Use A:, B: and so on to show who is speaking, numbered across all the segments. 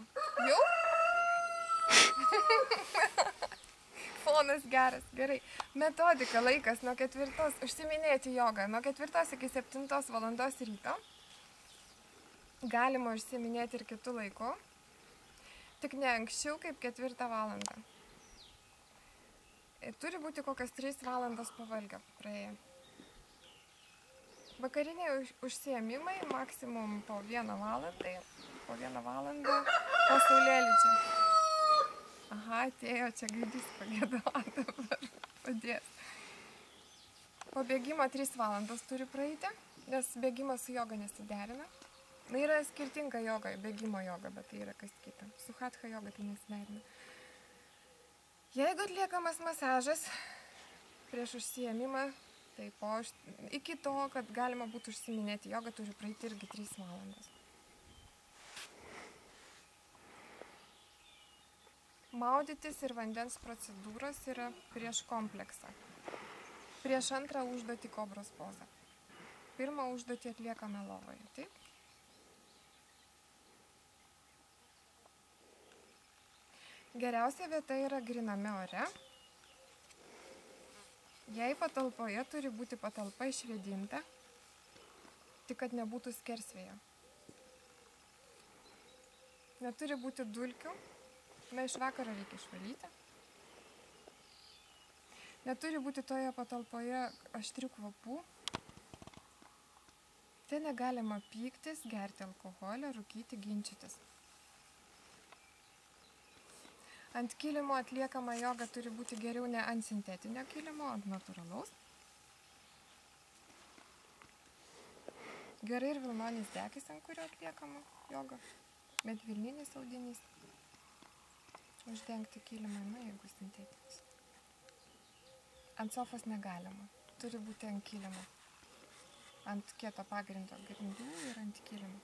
A: pratimų. Jau? Fonas geras, gerai. Metodika, laikas nuo 4, užsiminėti jogą, nuo 4 iki 7 valandos ryto. Galima užsiminėti ir kitų laikų, tik ne anksčiau kaip 4 valandą. Turi būti kokias 3 valandas pavalgio praėję. Vakariniai užsiėmimai maksimum po 1 valandą, po saulėlydžio. Aha, atėjo, čia gaidys pagėdavo dabar, padės. Po bėgimo 3 valandas turi praeiti, nes bėgimas su joga nesiderina. Na, yra skirtinga joga, bėgimo joga, bet tai yra kas kita. Su hatha joga tai nesiderina. Jeigu atliekamas masažas prieš užsiėmimą, tai iki to, kad galima būtų užsiminėti jogą, turi praeiti irgi 3 valandas. Maudytis ir vandens procedūros yra prieš kompleksą. Prieš antrą užduotį kobros pozą. Pirmą užduotį atliekame lovoje, taip? Geriausia vieta yra gryname ore. Jei patalpoje turi būti patalpa išvėdinta, tik kad nebūtų skersvėjo. Neturi būti dulkių, na iš vakaro reikia išvalyti. Neturi būti toje patalpoje aštrių kvapų. Ten negalima pyktis, gerti alkoholį, rūkyti, ginčytis. Ant kilimo atliekama joga turi būti geriau ne ant sintetinio kilimo, ant natūralaus. Gerai ir vilnonis dekis, ant kurio atliekama joga, bet vilninis audinys. Uždengti kilimą, na, jeigu sintetinis. Ant sofos negalima, turi būti ant kilimo. Ant kieto pagrindo grindų ir ant kilimo.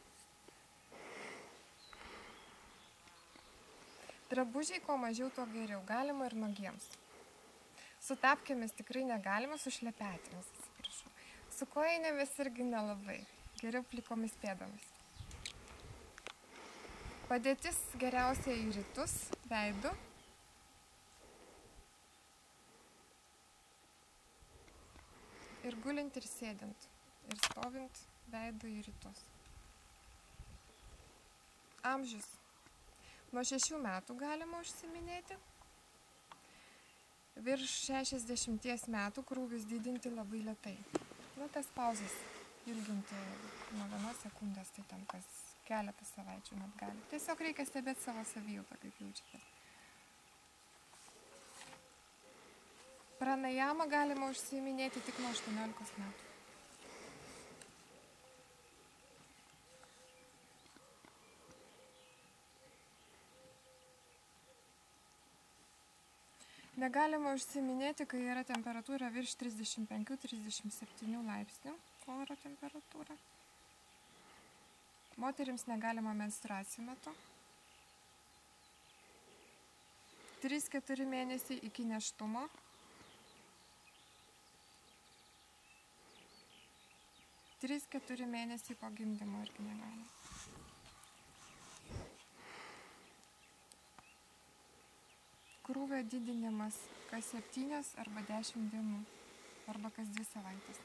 A: Drabužiai, kuo mažiau, tuo geriau. Galima ir nuogiems. Su tapkėmis tikrai negalima, su šlepetėmis, atsiprašau. Su kojinėmis irgi nelabai. Geriau plikomis pėdomis. Padėtis geriausia į rytus, veidu. Ir gulint ir sėdint. Ir stovint veidu į rytus. Amžius. Nuo 6 metų galima užsiminėti. Virš 60 metų krūvis didinti labai lėtai. Nu, tas pauzes ilginti nuo 1 sekundės, tai tam kas keletą savaičių net gali. Tiesiog reikia stebėti savo savijautą, kaip jaučiatės. Pranajamą galima užsiminėti tik nuo 18 metų. Negalima užsiminėti, kai yra temperatūra virš 35-37 laipsnių oro temperatūra. Moterims negalima menstruacijų metu. 3-4 mėnesiai iki nėštumo. Trys 4 mėnesiai po gimdymo irgi negalima. Krūvio didinimas kas 7 arba 10 dienų, arba kas 2 savaitės.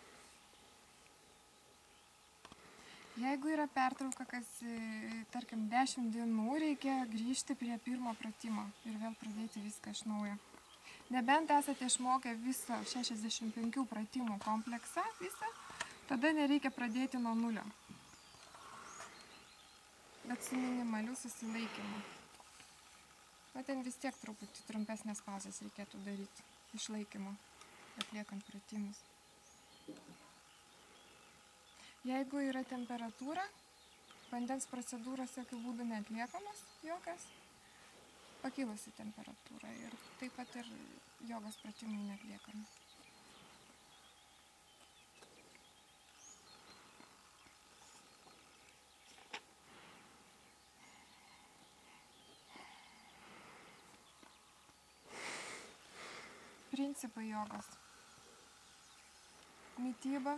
A: Jeigu yra pertrauka, kas, tarkim, 10 dienų, reikia grįžti prie pirmo pratimo ir vėl pradėti viską iš naujo. Nebent esate išmokę visą 65 pratimų kompleksą, tada nereikia pradėti nuo nulio. Bet su minimaliu susilaikymu. Na, ten vis tiek truputį trumpesnės pauzės reikėtų daryti išlaikymo, atliekant pratimus. Jeigu yra temperatūra, vandens procedūros jokių būdų neatliekamos jogas, pakilusi temperatūra ir taip pat ir jogos pratimai neatliekami. Principai jogos. Mityba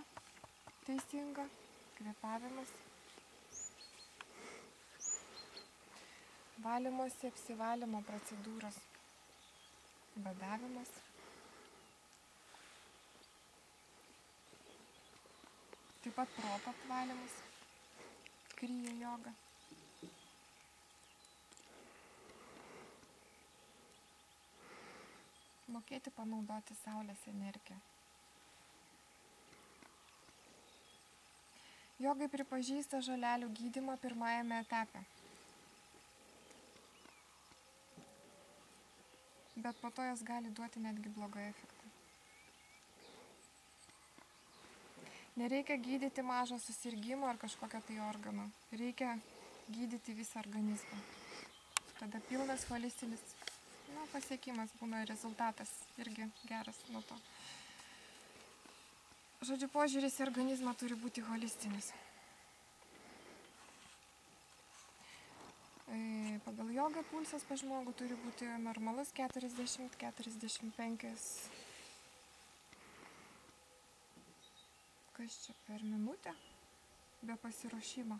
A: teisinga, kvėpavimas. valymosi, apsivalymo procedūros, badavimas. Taip pat proto apvalymas, kriya joga. Mokėti panaudoti saulės energiją. Jogai pripažįsta žolelių gydymą pirmajame etape. Bet po to jos gali duoti netgi blogą efektą. Nereikia gydyti mažo susirgymo ar kažkokio tai organo. Reikia gydyti visą organizmą. Tada pilnas holistinis pasiekimas būna, rezultatas irgi geras nuo to. Žodžiu, požiūris į organizmą turi būti holistinis. Pagal jogą pulsas pas žmogų turi būti normalus 40-45. Kas čia per minutę? Be pasiruošimo.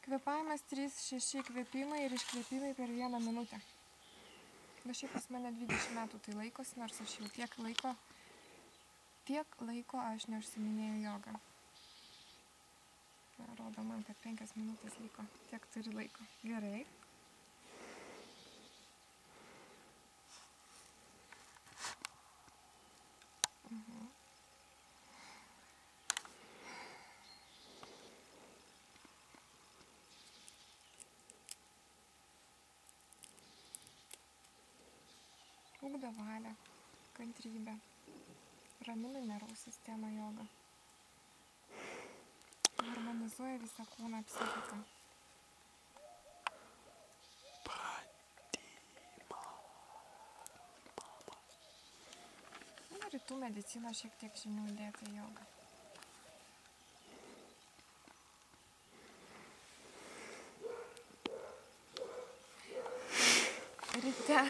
A: Kvėpavimas 3-6 kvėpimai ir iškvėpimai per 1 minutę. Bet šiaip pas mane 20 metų tai laikosi, nors aš jau tiek laiko aš neužsiminėjau jogą. Rodo man, kad 5 minutės liko. Tiek turi laiko. Gerai. Ugdo valią, kantrybę, ramina nervų sistemą joga, harmonizuoja visą kūną, psichiką. Rytų medicino šiek tiek žinių dėta joga. Ryte